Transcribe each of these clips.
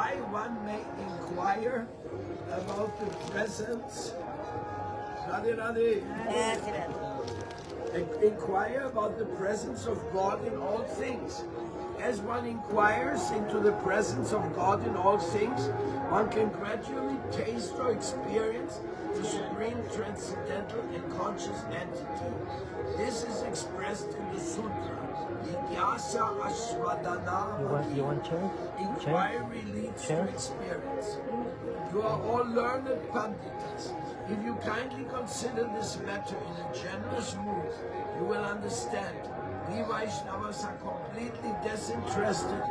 why one may inquire about the presence. Radhe Radhe. Inquire about the presence of God in all things. As one inquires into the presence of God in all things, one can gradually taste or experience the supreme, transcendental, and conscious entity. This is expressed in the sutra. Jigyasa Ashwadana. You want chair? Inquiry leads to experience. You are all learned Panditas. If you kindly consider this matter in a generous mood, you will understand. We Vaishnavas are completely disinterested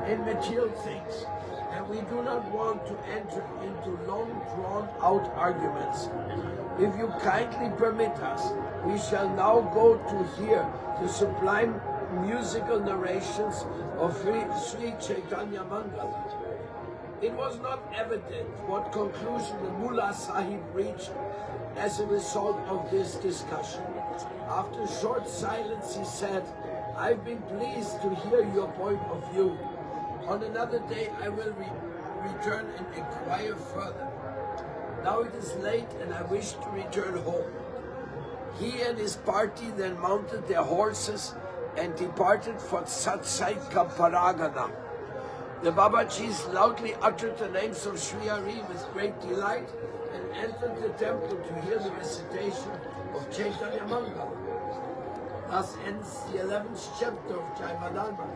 in material things, and we do not want to enter into long drawn-out arguments. If you kindly permit us, we shall now go to hear the sublime musical narrations of Sri Chaitanya Mangala. It was not evident what conclusion the Mullah Sahib reached as a result of this discussion. After a short silence, he said, "I've been pleased to hear your point of view. On another day, I will return and inquire further. Now it is late and I wish to return home." He and his party then mounted their horses and departed for Satsaika Paragana. The Babajis loudly uttered the names of Sri Hari with great delight and entered the temple to hear the recitation of Chaitanya Mangala. Thus ends the 11th chapter of Jaimadharma,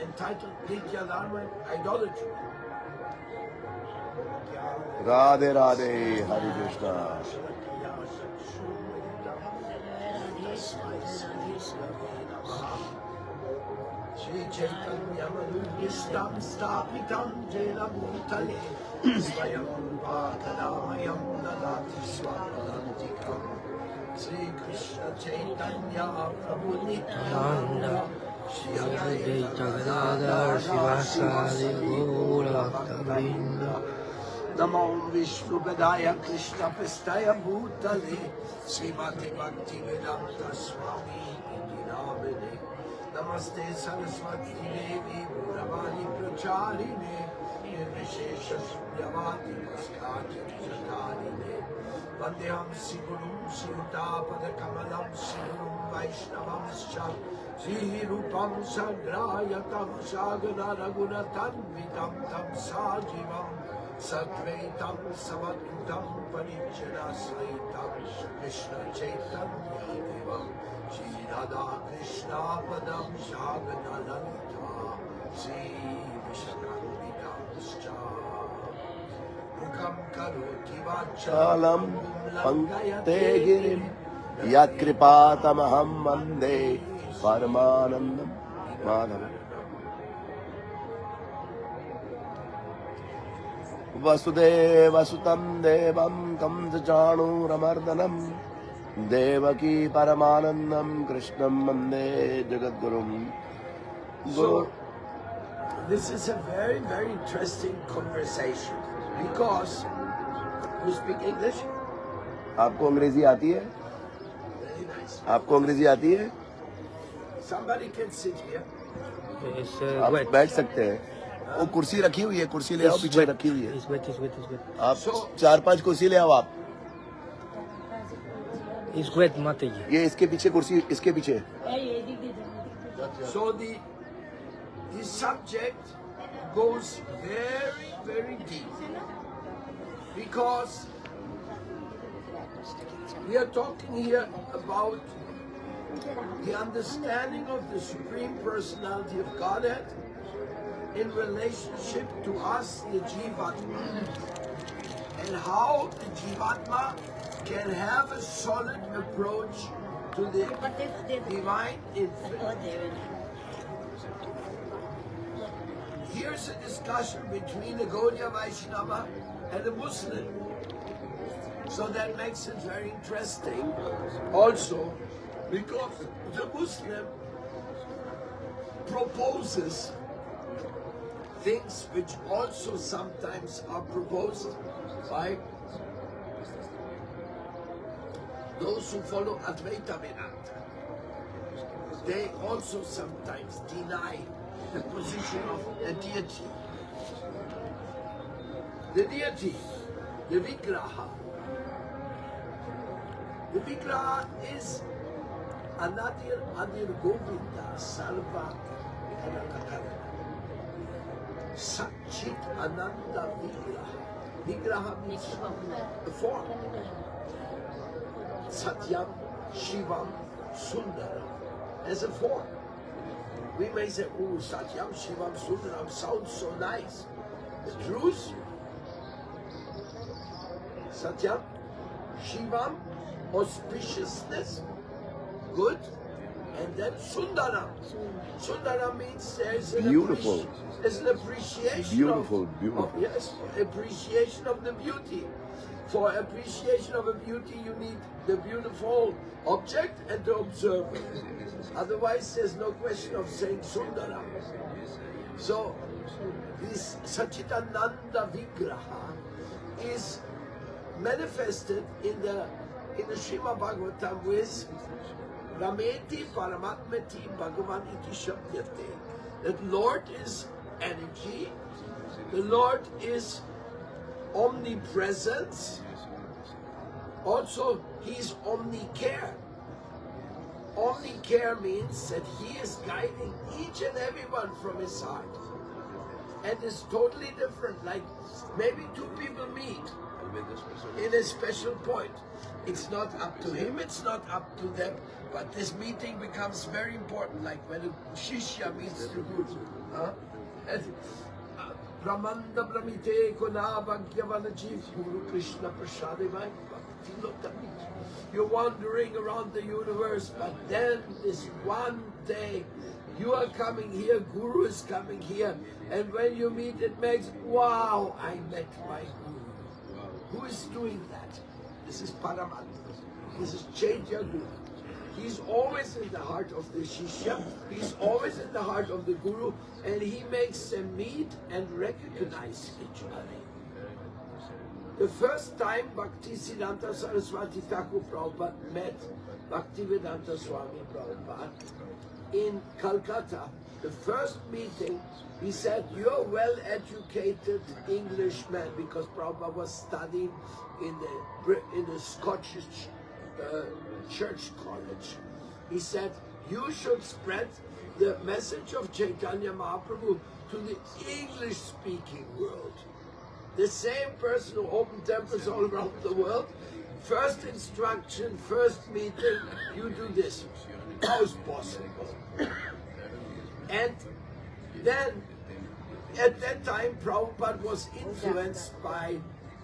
entitled Nitya Dharma Idolatry. Radhe Radhe, Hare Krishna. Shri Chaitanya Manubhishtam Stapitam Jena Bhutale Swayam Bhakanamayam Dadati Swapantikam Shri Krishna Chaitanya Prabhu Nityananda Shri Advaita Gadadhar Sivasadi Gaura Bhakta Namo Vishnu Padaya Krishna Pastaya Bhutale Srimati Bhakti Vedanta Swami Namine Namaste Saraswati Devi Gauravani Pracharine Nirvishesha Sunyavati Vaskati Jatarine Vandeham Sigurum Sirutapada Kamalam Sigurum Vaishnavamscha Sri Rupam Sagrayatam Sagana Raghunatan Vidam Tam Sajivam Sadvaitam Samatutam Parichana Saitam Krishna Chaitanya Devam Shri Radha Krishna Padam Shagana Lalita Shri Vishakambidamscha Mukam Karoti Chalam Vachalam Pante Girim Yat Kripatamaham Vande Paramanandam Madhavam Vasudeva Sutam Devam Kamsachanuramardanam Devaki Paramanandam Krishnam Mande Jagadgurum. So, this is a very, very interesting conversation because you speak English? आपको अंग्रेजी आती है? Very nice. आपको अंग्रेजी आती है? Somebody can sit here. आप बैठ सकते हैं। वो कुर्सी रखी हुई है, कुर्सी ले आओ, पीछे रखी हुई है। आप 4-5 कुर्सी ले आओ आप। ये इसके पीछे कुर्सी, इसके पीछे। So the subject goes very, very deep because we are talking here about the understanding of the Supreme Personality of Godhead in relationship to us, the Jivatma, and how the Jivatma can have a solid approach to the divine infinite. Here's a discussion between a Gaudiya Vaishnava and a Muslim. So that makes it very interesting also because the Muslim proposes things which also sometimes are proposed by those who follow Advaita Vedanta. They also sometimes deny the position of a deity. the deity, the Vigraha. The Vigraha is Anadir Adir Govinda Sarva Karanakara. Satchit Ananda Vigraha. Vigraha means the form. Satyam, Shivam, Sundaram as a form. We may say, oh, Satyam, Shivam, Sundaram sounds so nice. The truth, Satyam, Shivam, auspiciousness, good, and then Sundaram. Sundaram means there's an Beautiful. There's an appreciation Beautiful, of, beautiful. yes, appreciation of the beauty. For appreciation of a beauty, you need the beautiful object and the observer. Otherwise, there's no question of saying Sundaram. So, this Sachitananda Vigraha is manifested in the Srimad Bhagavatam with Rameti Paramatmati Bhagavan Iti Shabdyate. That Lord is energy, the Lord is omnipresence, also He is omnicare. Omnicare means that He is guiding each and everyone from His side. And it's totally different, like maybe two people meet in a special point. It's not up to him, it's not up to them, but this meeting becomes very important, like when a Shishya meets the Guru. Brahmanda Brahmite Kona Bhagyavanajif Guru Krishna Prasadevai. You're wandering around the universe, but then this one day you are coming here, Guru is coming here, and when you meet it makes, wow, I met my Guru. Who is doing that? This is Paramatma. This is Chaitya Guru. He's always in the heart of the Shishya, he's always in the heart of the Guru, and he makes them meet and recognize each other. The first time Bhaktisiddhanta Saraswati Thakur Prabhupada met Bhaktivedanta Swami Prabhupada in Calcutta, the first meeting, he said, you're well-educated Englishman, because Prabhupada was studying in the Scottish church college. He said, you should spread the message of Chaitanya Mahaprabhu to the English-speaking world. The same person who opened temples all around the world, first instruction, first meeting, you do this. How is possible? And then, at that time, Prabhupada was influenced by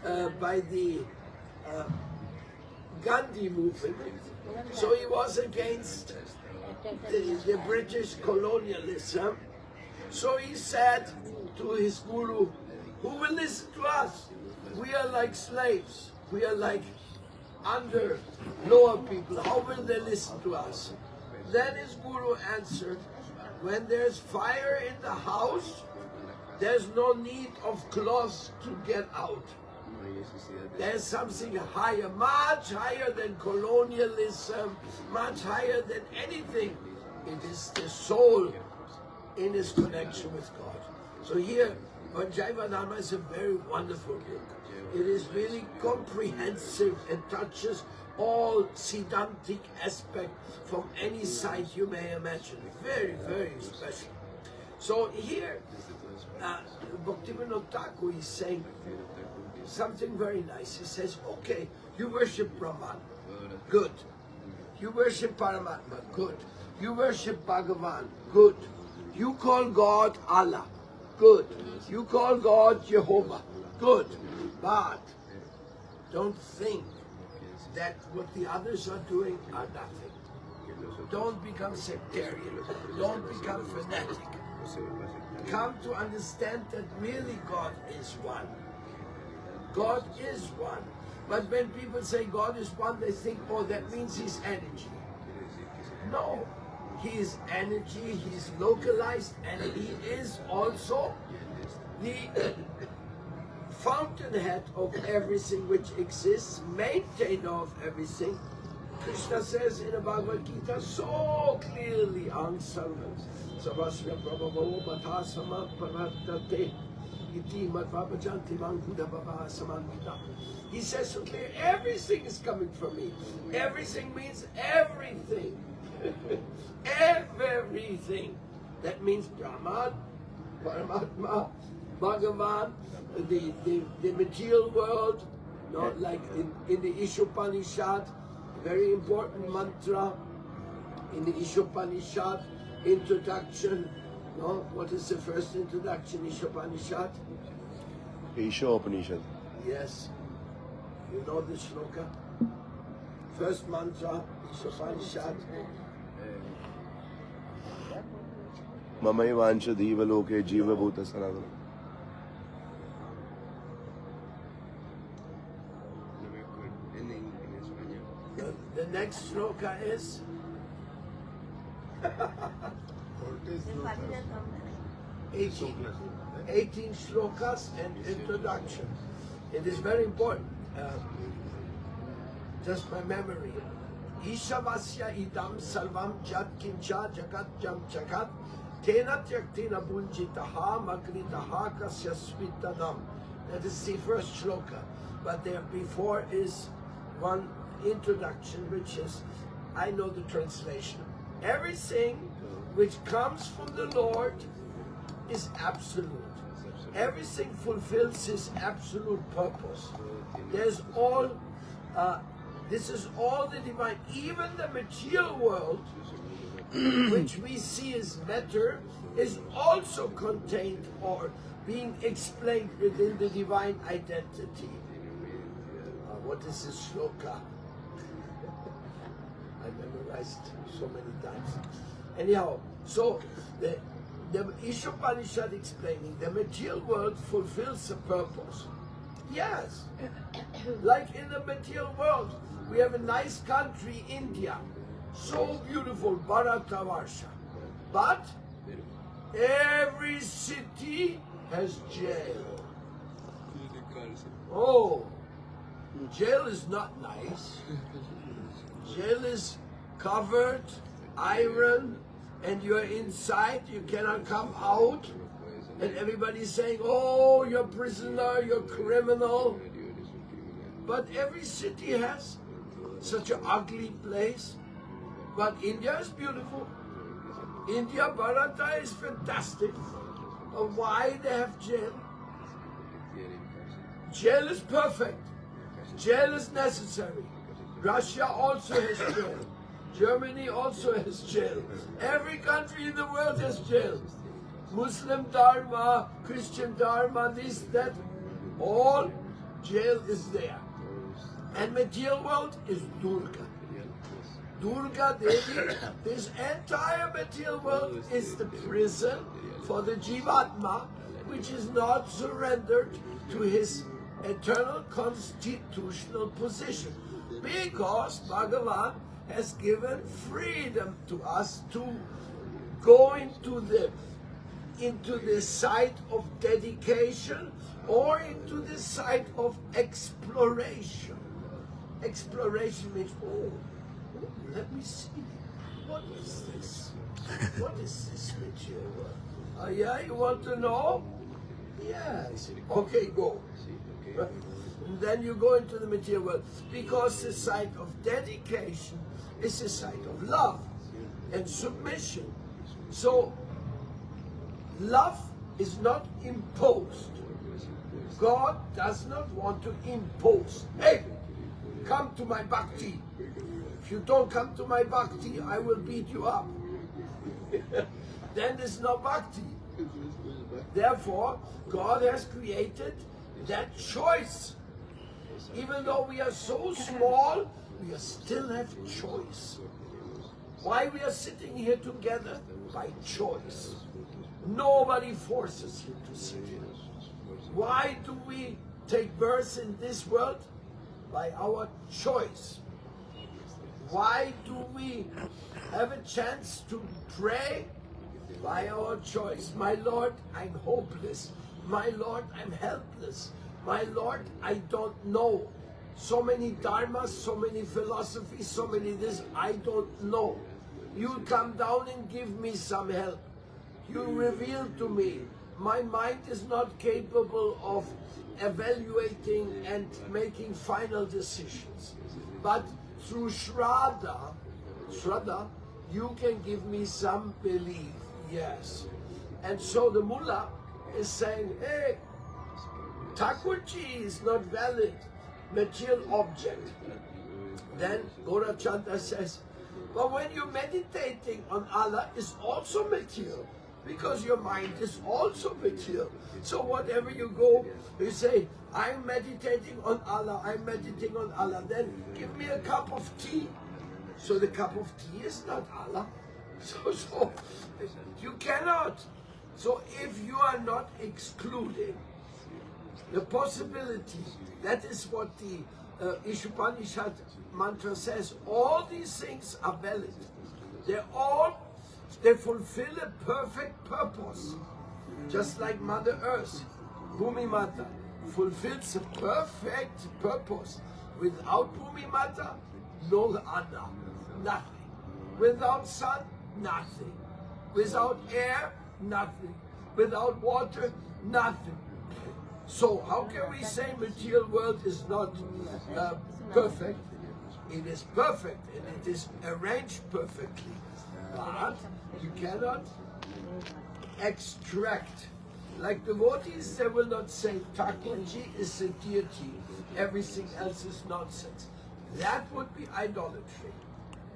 the Gandhi movement. So he was against the British colonialism. So he said to his guru, who will listen to us? We are like slaves. We are like under lower people. How will they listen to us? Then his guru answered, when there's fire in the house, there's no need of cloths to get out. There's something higher, much higher than colonialism, much higher than anything. It is the soul in its connection with God. So here, Jaiva Dharma is a very wonderful book. It is really comprehensive and touches all Siddhantic aspects from any side you may imagine. Very, very special. So here, Bhaktivinoda Thakur is saying something very nice. He says, okay, you worship Brahman, good. You worship Paramatma, good. You worship Bhagavan, good. You call God Allah, good. You call God Jehovah, good. But don't think that what the others are doing are nothing. Don't become sectarian. Don't become fanatic. Come to understand that really God is one. God is one. But when people say God is one, they think, oh, that means He's energy. No. He is energy, He is localized, and He is also the fountainhead of everything which exists, maintainer of everything. Krishna says in the Bhagavad Gita so clearly, he He says so clear, everything is coming from me. Everything means everything. Everything. That means Brahman, Paramatma, Bhagavan, the material world, like in the Ishopanishad, very important mantra in the Ishopanishad, introduction. What is the first introduction, Ishopanishad? Ishopanishad. Yes. You know the shloka? First mantra, Ishopanishad. Mamaivancha Divaloke Jiva Bhuta Sanatana. The next shloka is 18 shlokas and introduction. It is very important. Just my memory. Ishavasya idam sarvam jat kincha jagat jam jagat tena tyaktina bunjitaha magritaha kasya svitanam. That is the first shloka. But there before is one introduction, which is, I know the translation. Everything which comes from the Lord is absolute. Everything fulfills His absolute purpose. There's all, this is all the divine. Even the material world, which we see as matter, is also contained or being explained within the divine identity. What is this shloka? I memorized so many times. Anyhow, so the Ishopanishad explaining the material world fulfills a purpose. Yes. Like in the material world, we have a nice country, India. So beautiful, Bharatavarsha. But every city has jail. Oh, jail is not nice. Jail is covered, iron, and you're inside, you cannot come out. And everybody's saying, oh, you're a prisoner, you're a criminal. But every city has such an ugly place. But India is beautiful. India, Bharata is fantastic. Why they have jail? Jail is perfect. Jail is necessary. Russia also has jail. Germany also has jail. Every country in the world has jail. Muslim Dharma, Christian Dharma, this, that, all jail is there. And material world is Durga. Durga Devi, this entire material world is the prison for the Jivatma, which is not surrendered to his eternal constitutional position. Because Bhagavan has given freedom to us to go into the site of dedication or into the site of exploration. Exploration means, oh, let me see. What is this? What is this material world? Yeah, you want to know? Yes. Okay, go. And then you go into the material world. Because the site of dedication is a site of love and submission. So, love is not imposed. God does not want to impose. Hey, come to my bhakti. If you don't come to my bhakti, I will beat you up. Then there's no bhakti. Therefore, God has created that choice. Even though we are so small, we still have choice. Why we are sitting here together? By choice. Nobody forces you to sit here. Why do we take birth in this world? By our choice. Why do we have a chance to pray? By our choice. My Lord, I'm hopeless. My Lord, I'm helpless. My Lord, I don't know. So many dharmas, so many philosophies, so many this, I don't know. You come down and give me some help. You reveal to me my mind is not capable of evaluating and making final decisions. But through Shraddha, you can give me some belief, yes. And so the mullah is saying, hey, Thakurji is not valid material object. Then Gaurachanda says, but when you're meditating on Allah, it's also material, because your mind is also material. So whatever you go, you say, I'm meditating on Allah, I'm meditating on Allah, then give me a cup of tea. So the cup of tea is not Allah. So you cannot. So if you are not excluding the possibility, that is what the Ishopanishad mantra says, all these things are valid. They fulfill a perfect purpose. Just like Mother Earth, Bhumi Mata, fulfills a perfect purpose. Without Bhumi Mata, no Anna, nothing. Without sun, nothing. Without air, nothing. Without water, nothing. So how can we say material world is not perfect? It is perfect and it is arranged perfectly. But you cannot extract. Like devotees, they will not say Thakurji is a deity, everything else is nonsense. That would be idolatry.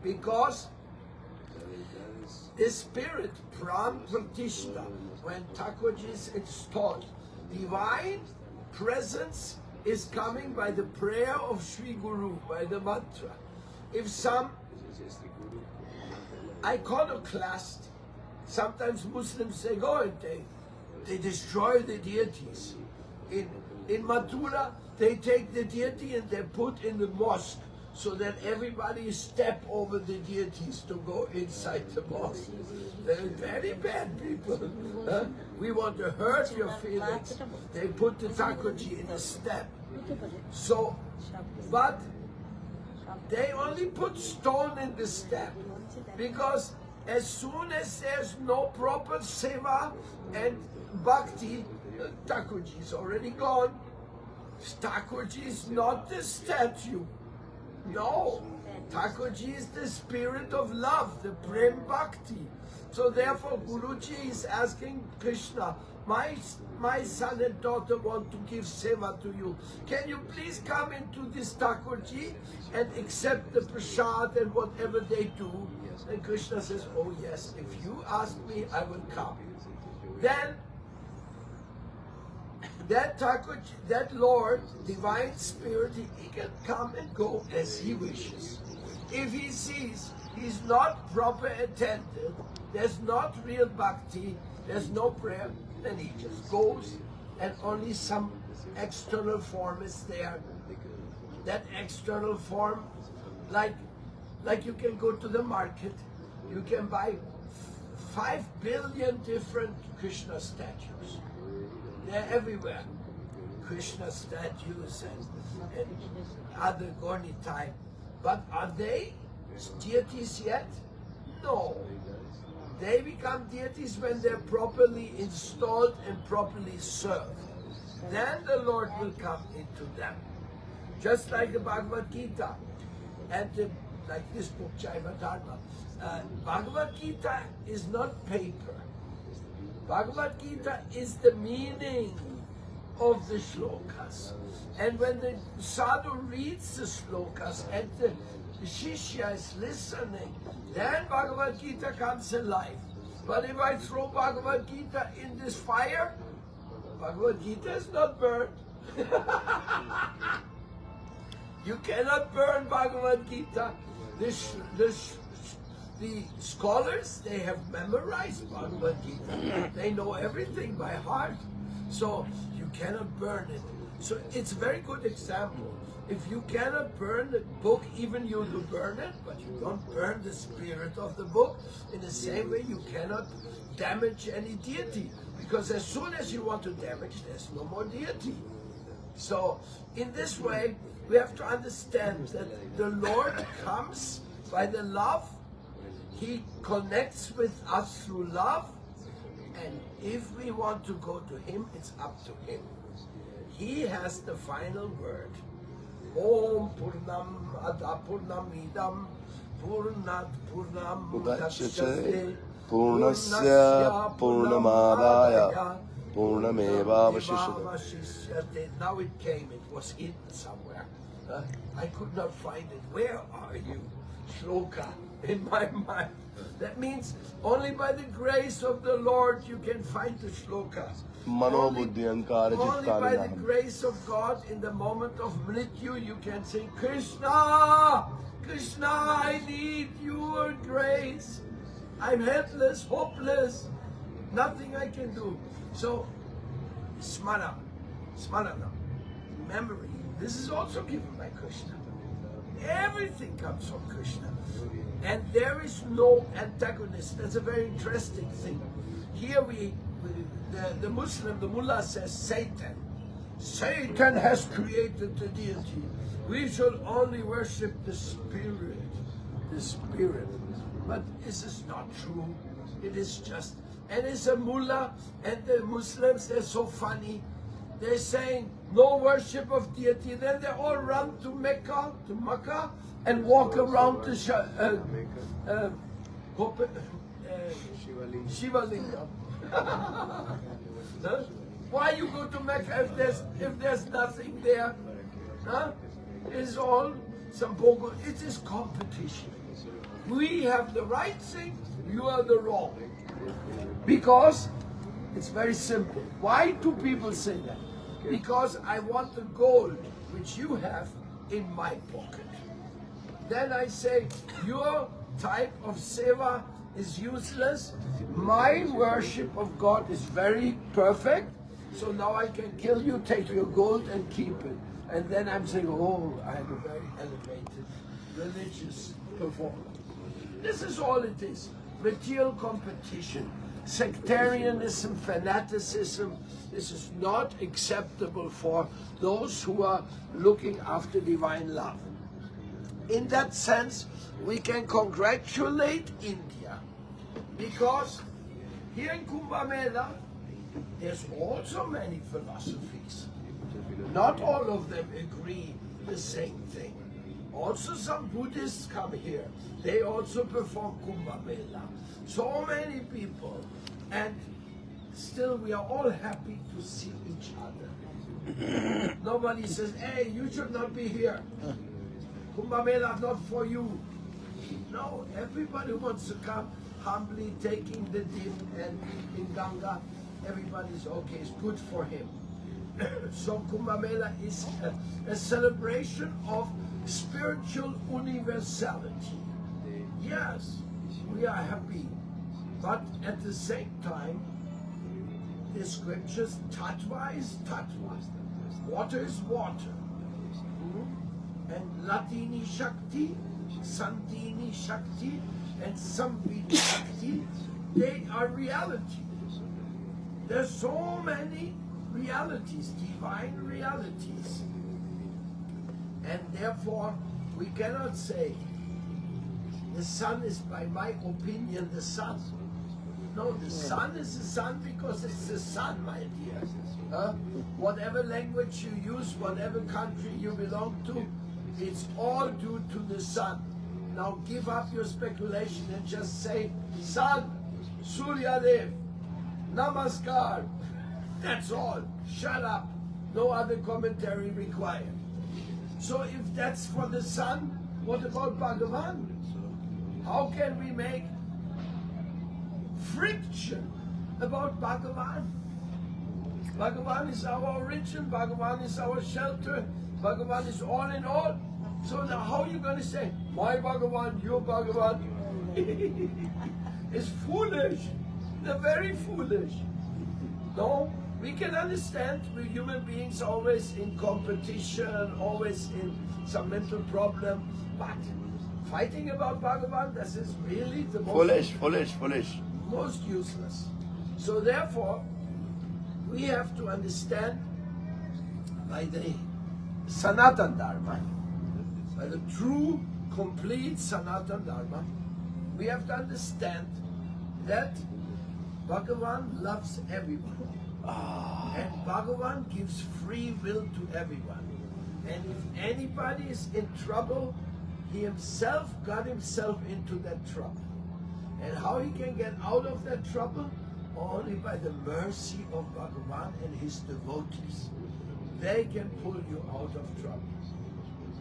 Because the spirit, Pram Pratishta, when Thakurji is installed, divine presence is coming by the prayer of Sri Guru, by the mantra. If some iconoclast, sometimes Muslims say, go and they destroy the deities. In Mathura, they take the deity and they put in the mosque so that everybody step over the deities to go inside the mosque. They're very bad people. Huh? We want to hurt your feelings. They put the Thakurji in a step. So, but they only put stone in the step, because as soon as there's no proper seva and bhakti, Thakurji is already gone. Thakurji is not the statue. No, Thakurji is the spirit of love, the Prem Bhakti. So therefore Guruji is asking Krishna, my son and daughter want to give seva to you. Can you please come into this Thakurji and accept the prasad and whatever they do? And Krishna says, oh yes, if you ask me, I will come. Then that Thakurji, that Lord, divine spirit, he can come and go as he wishes. If he sees he's not proper attended, there's not real bhakti, there's no prayer, then he just goes and only some external form is there. That external form, like you can go to the market, you can buy 5 billion different Krishna statues. They're everywhere. Krishna statues and other Gauni type. But are they deities yet? No. They become deities when they're properly installed and properly served. Then the Lord will come into them. Just like the Bhagavad Gita and like this book, Jaiva Dharma. Bhagavad Gita is not paper. Bhagavad Gita is the meaning of the shlokas. And when the sadhu reads the shlokas and the shishya is listening, then Bhagavad Gita comes alive. But if I throw Bhagavad Gita in this fire, Bhagavad Gita is not burned. You cannot burn Bhagavad Gita. The scholars, they have memorized Bhagavad Gita. They know everything by heart. So you cannot burn it. So it's a very good example. If you cannot burn the book, even you will burn it, but you don't burn the spirit of the book. In the same way, you cannot damage any deity. Because as soon as you want to damage, there's no more deity. So in this way, we have to understand that the Lord comes by the love. He connects with us through love. And if we want to go to him, it's up to him. He has the final word. Om Purnam Adapurnamidam Purnat Purnam Mudachyate Purnasya Purnamadaya Purnamevavashishyate. Now it came, it was hidden somewhere. I could not find it. Where are you? Shloka in my mind. That means only by the grace of the Lord you can find the shloka. Only by the grace of God in the moment of mrityu you can say, Krishna, Krishna, I need your grace. I'm helpless, hopeless, nothing I can do. So, smara, memory, this is also given by Krishna. Everything comes from Krishna. And there is no antagonist. That's a very interesting thing. Here the Muslim, the mullah says Satan. Satan has created the deity. We should only worship the spirit. The spirit. But this is not true. It is just. And it's a mullah, and the Muslims, they're so funny. They're saying no worship of deity. Then they all run to Mecca, and walk around the Shiva Lingam. Huh? Why you go to Mecca if there's nothing there? Huh? It's all some bogo. It is competition. We have the right thing, you are the wrong. Because it's very simple. Why do people say that? Because I want the gold which you have in my pocket. Then I say, your type of seva is useless. My worship of God is very perfect. So now I can kill you, take your gold and keep it. And then I'm saying, oh, I have a very elevated religious performance. This is all it is. Material competition, sectarianism, fanaticism. This is not acceptable for those who are looking after divine love. In that sense, we can congratulate India, because here in Kumbhamela, there's also many philosophies. Not all of them agree the same thing. Also some Buddhists come here. They also perform Kumbhamela. So many people. And still we are all happy to see each other. Nobody says, hey, you should not be here. Kumbhamela not for you. No, everybody wants to come humbly, taking the dip and in Ganga. Everybody's okay, it's good for him. So Kumbhamela is a celebration of spiritual universality. Yes, we are happy. But at the same time, the scriptures, tattva is tattva. Water is water. And Latini Shakti, Sandini Shakti, and Samviti Shakti, they are realities. There's so many realities, divine realities. And therefore, we cannot say, the sun is, by my opinion, the sun. No, the sun is the sun because it's the sun, my dear. Whatever language you use, whatever country you belong to, it's all due to the sun. Now give up your speculation and just say, Sun, Surya Dev, Namaskar. That's all. Shut up. No other commentary required. So if that's for the sun, what about Bhagavan? How can we make friction about Bhagavan? Bhagavan is our origin, Bhagavan is our shelter, Bhagavan is all in all. So now how are you going to say, my Bhagavan, your Bhagavan? It's foolish. They're very foolish. No, we can understand we're human beings always in competition, always in some mental problem, but fighting about Bhagavan, this is really the most most useless. So therefore, we have to understand by the Sanatan Dharma, by the true, complete Sanatan Dharma, we have to understand that Bhagavan loves everyone. And Bhagavan gives free will to everyone. And if anybody is in trouble, he himself got himself into that trouble. And how he can get out of that trouble? Only by the mercy of Bhagavan and his devotees. They can pull you out of trouble.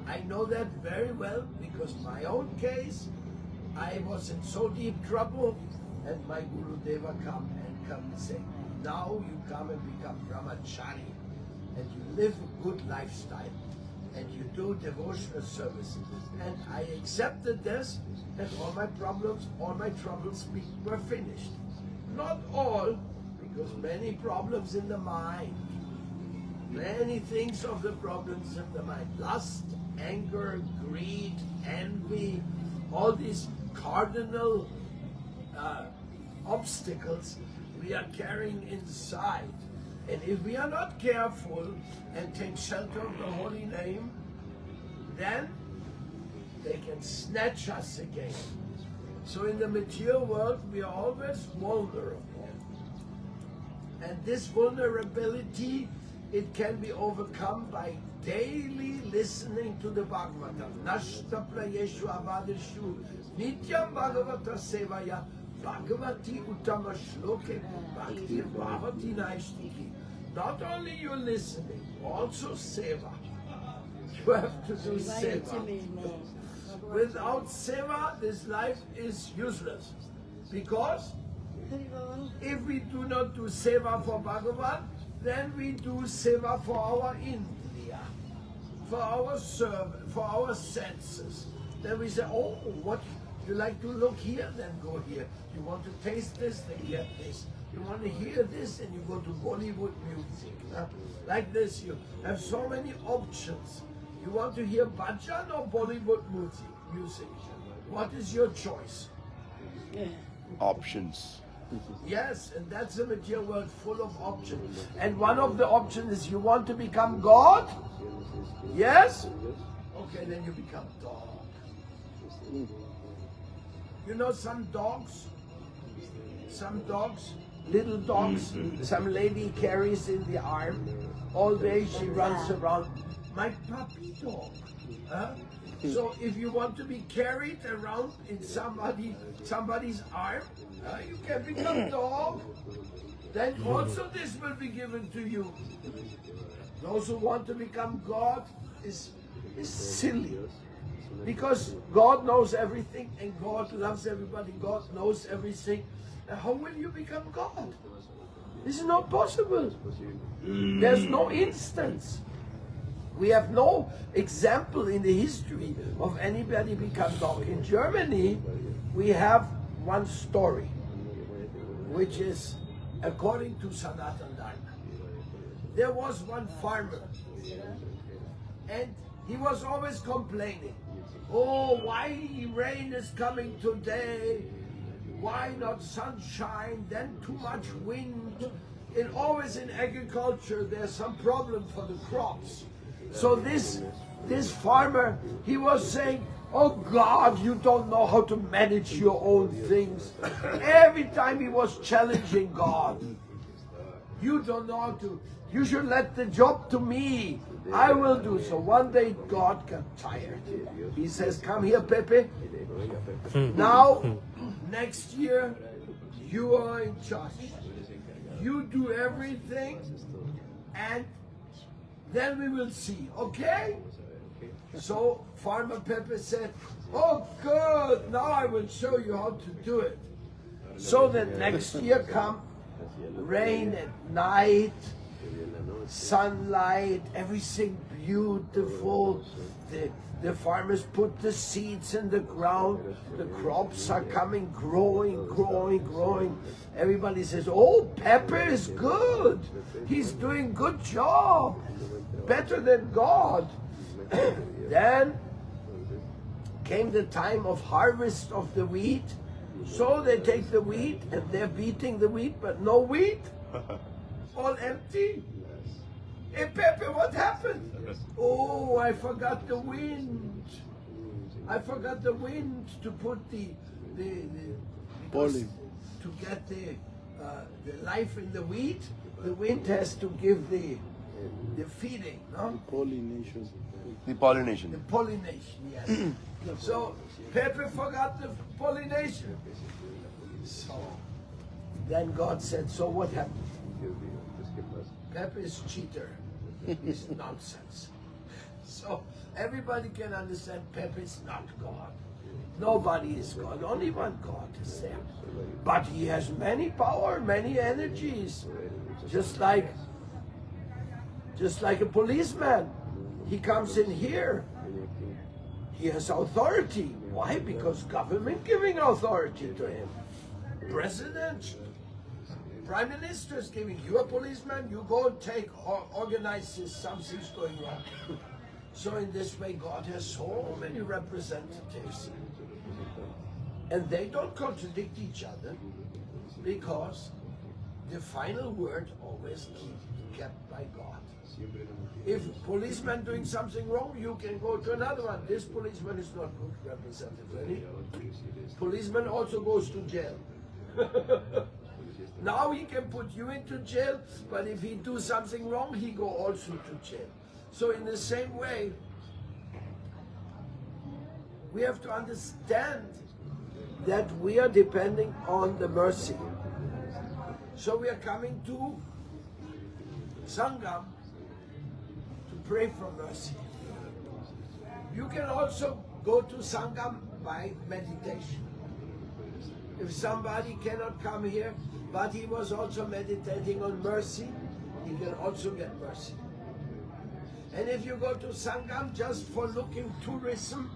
I know that very well because my own case, I was in so deep trouble, and my Guru Deva come and say, now you come and become brahmachari, and you live a good lifestyle, and you do devotional service. And I accepted this, and all my troubles were finished. Not all, because many problems in the mind, many things of the problems in the mind, lust, anger, greed, envy, all these cardinal obstacles we are carrying inside. And if we are not careful and take shelter of the holy name, then they can snatch us again. So in the material world, we are always vulnerable. And this vulnerability, it can be overcome by daily listening to the Bhagavatam. Nashta prayeshu avadishu nityam Bhagavata sevaya Bhagavati uttama shloke bhakti bhavati naishtiki. Not only you listening, also seva. You have to do seva. Without seva, this life is useless. Because if we do not do seva for Bhagavan, then we do seva for our indriya, for our servant, for our senses. Then we say, oh, what you like to look here, then go here. You want to taste this, then get this. You want to hear this, and you go to Bollywood music. Like this, you have so many options. You want to hear bhajan or Bollywood music? What is your choice? Options. Yes, and that's the material world full of options. And one of the options is you want to become God? Yes? Okay, then you become dog. You know some dogs, little dogs, some lady carries in the arm. All day she runs around. My puppy dog. Huh? So if you want to be carried around in somebody's arm, you can become dog. Then also this will be given to you. Those who want to become God is silly. Because God knows everything and God loves everybody. God knows everything. How will you become God? This is not possible. There's no instance. We have no example in the history of anybody become God. In Germany, we have one story, which is according to Sanatana Dharma. There was one farmer, and he was always complaining. Oh, why rain is coming today? Why not sunshine? Then too much wind. And always in agriculture, there's some problem for the crops. So this farmer, he was saying, oh God, you don't know how to manage your own things. Every time he was challenging God. You don't know how to, you should let the job to me. I will do so. One day God got tired. He says, come here, Pepe. Now, next year, you are in charge. You do everything, and then we will see, okay? So Farmer Pepe said, oh good, now I will show you how to do it. So the next year come rain at night, sunlight, everything beautiful. The farmers put the seeds in the ground. The crops are coming, growing. Everybody says, oh, Pepper is good. He's doing good job. Better than God. Then came the time of harvest of the wheat. So they take the wheat and they're beating the wheat, but no wheat. All empty. Hey, Pepe, what happened? Oh, I forgot the wind. I forgot the wind to put to get the the life in the wheat, the wind has to give the feeding, no? Pollination. The pollination, yes. So Pepe forgot the pollination. So then God said, so what happened? Pepe is cheater. It's nonsense. So everybody can understand Pepe is not God. Nobody is God. Only one God is there. But he has many power, many energies. Just like a policeman. He comes in here. He has authority. Why? Because government giving authority to him. President, Prime Minister is giving you a policeman, you go and organize this, something's going wrong. So in this way, God has so many representatives. And they don't contradict each other because the final word always kept by God. If policeman doing something wrong, you can go to another one. This policeman is not good representative. Policeman also goes to jail. Now he can put you into jail, but if he do something wrong, he go also to jail. So in the same way, we have to understand that we are depending on the mercy. So we are coming to Sangam to pray for mercy. You can also go to Sangam by meditation. If somebody cannot come here, but he was also meditating on mercy, he can also get mercy. And if you go to Sangam just for looking tourism,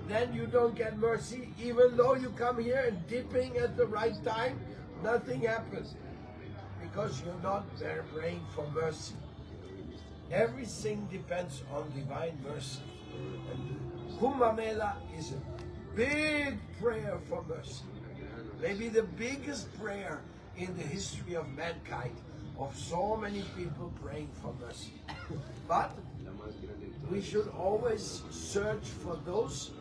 then you don't get mercy. Even though you come here and dipping at the right time, nothing happens. Because you're not there praying for mercy. Everything depends on divine mercy. And kumbhamela is a big prayer for mercy. Maybe the biggest prayer in the history of mankind, of so many people praying for mercy. But we should always search for those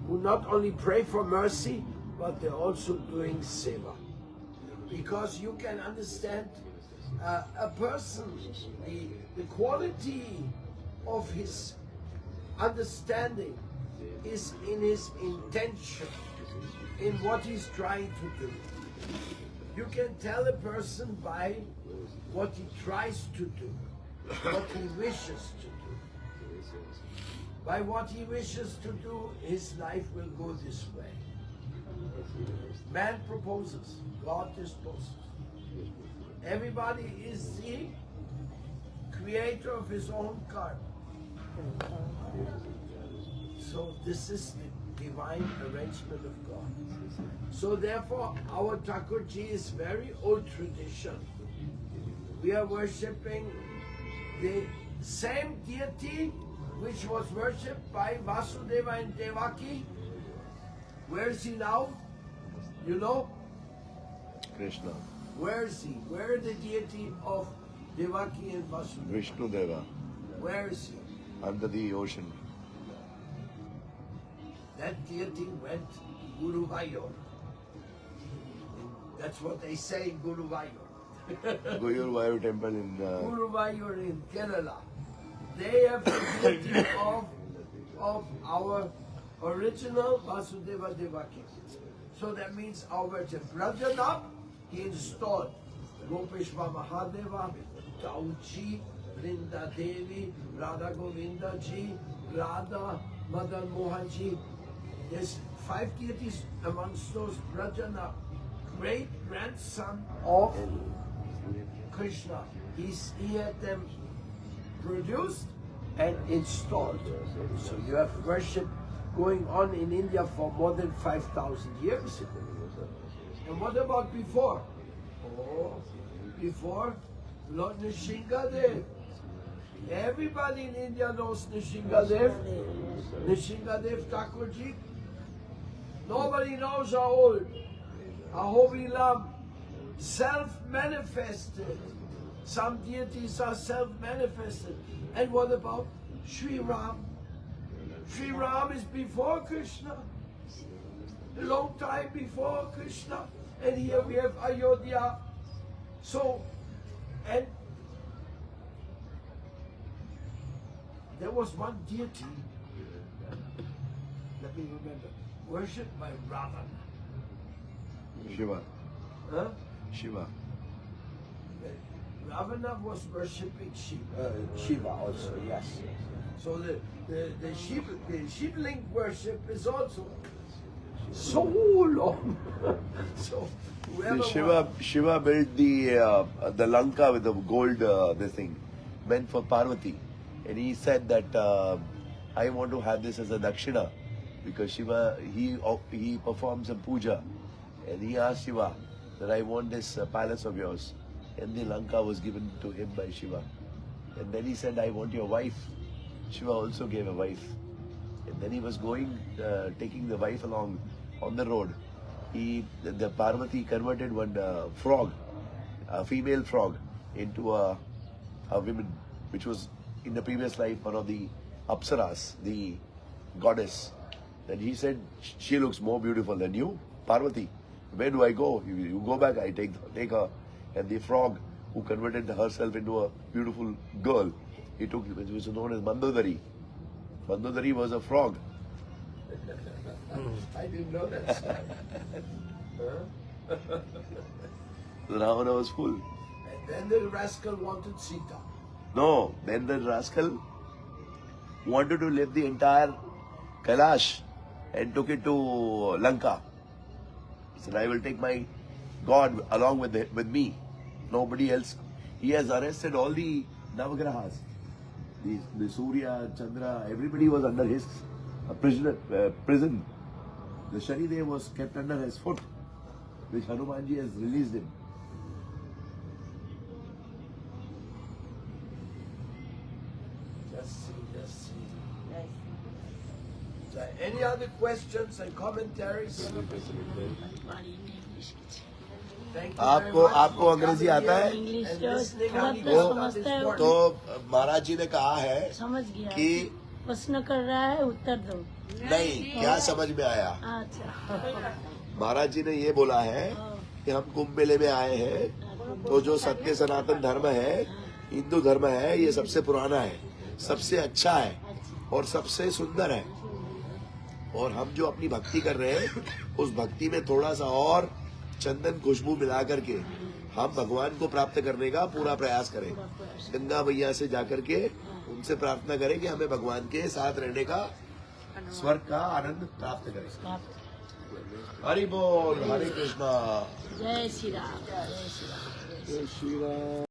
who not only pray for mercy, but they're also doing seva. Because you can understand a person, the quality of his understanding is in his intention, in what he's trying to do. You can tell a person by what he tries to do, what he wishes to do. By what he wishes to do, his life will go this way. Man proposes, God disposes. Everybody is the creator of his own karma. So this is the divine arrangement of God. So therefore, our Thakurji is very old tradition. We are worshipping the same deity which was worshipped by Vasudeva and Devaki. Where is he now? You know? Krishna. Where is he? Where is the deity of Devaki and Vasudeva? Vishnu Deva. Where is he? Under the ocean. That deity went to Guru Vayur. That's what they say in Guru Vayur. Guru Vayur temple in... Guru Vayur in Kerala. They have the deity of our original Vasudeva Devaki. So that means our worship. Rajanab, he installed Gopeshwa Mahadeva, Tauji, Vrinda Devi, Radha Govinda Ji, Radha Madan Mohan Ji. There's 5 deities amongst those. Rajanab, great grandson of Krishna. He had them produced and installed. So you have worship going on in India for more than 5,000 years. And what about before? Oh, before Lord Nishingadev. Everybody in India knows Nishingadev. Nishingadev Thakurji. Nobody knows how old. Ahobilam, self-manifested. Some deities are self-manifested. And what about Sri Ram? Sri Ram is before Krishna. A long time before Krishna. And here we have Ayodhya. So, and there was one deity, let me remember, worshipped by Ravana. Shiva. Huh? Shiva. Ravana was worshipping Shiva. Shiva also, yes. So the Shivling worship is also so long. So whoever Shiva built the Lanka with the gold this thing meant for Parvati, and he said that I want to have this as a dakshina because Shiva he performs a puja, and he asked Shiva that I want this palace of yours, and the Lanka was given to him by Shiva, and then he said I want your wife. Shiva also gave a wife, and then he was going taking the wife along on the road. The Parvati converted one frog, a female frog, into a woman, which was in the previous life one of the Apsaras, the goddess. Then he said, she looks more beautiful than you, Parvati. Where do I go? You go back, I take her. And the frog, who converted herself into a beautiful girl, he took, which was known as Mandodari. Mandodari was a frog. I didn't know that story. Ravana was full. And then the rascal wanted Sita. No, then the rascal wanted to live the entire Kailash and took it to Lanka. He said, I will take my God along with me. Nobody else. He has arrested all the Navagrahas. The Surya, Chandra, everybody was under his prison. The Shanidev was kept under his foot, which Hanumanji has released him. Just see. So any other questions and commentaries? Thank you very much. आपको अंग्रेजी आता है? And listening and listening is important. तो महाराज जी ने कहा है समझ गया कि प्रश्न कर रहा है उत्तर दो। नहीं, क्या समझ में आया? अच्छा महाराज जी ने ये बोला है कि हम कुंभ मेले में आए हैं, तो जो सत्य सनातन धर्म है, हिंदू धर्म है, ये सबसे पुराना है, सबसे अच्छा है और सबसे सुंदर है। और हम जो अपनी भक्ति कर रहे हैं, उस भक्ति में थोड़ा सा और चंदन खुशबू मिला करके हम भगवान को प्राप्त करने का पूरा प्रयास करें। गंगा मैया से जाकर के उनसे प्रार्थना करें कि हमें भगवान के साथ रहने का, स्वर्ग का आनंद प्राप्त करें। हरि बोल, हरे कृष्णा, जय श्री राम, जय श्री राम। जय श्री राम।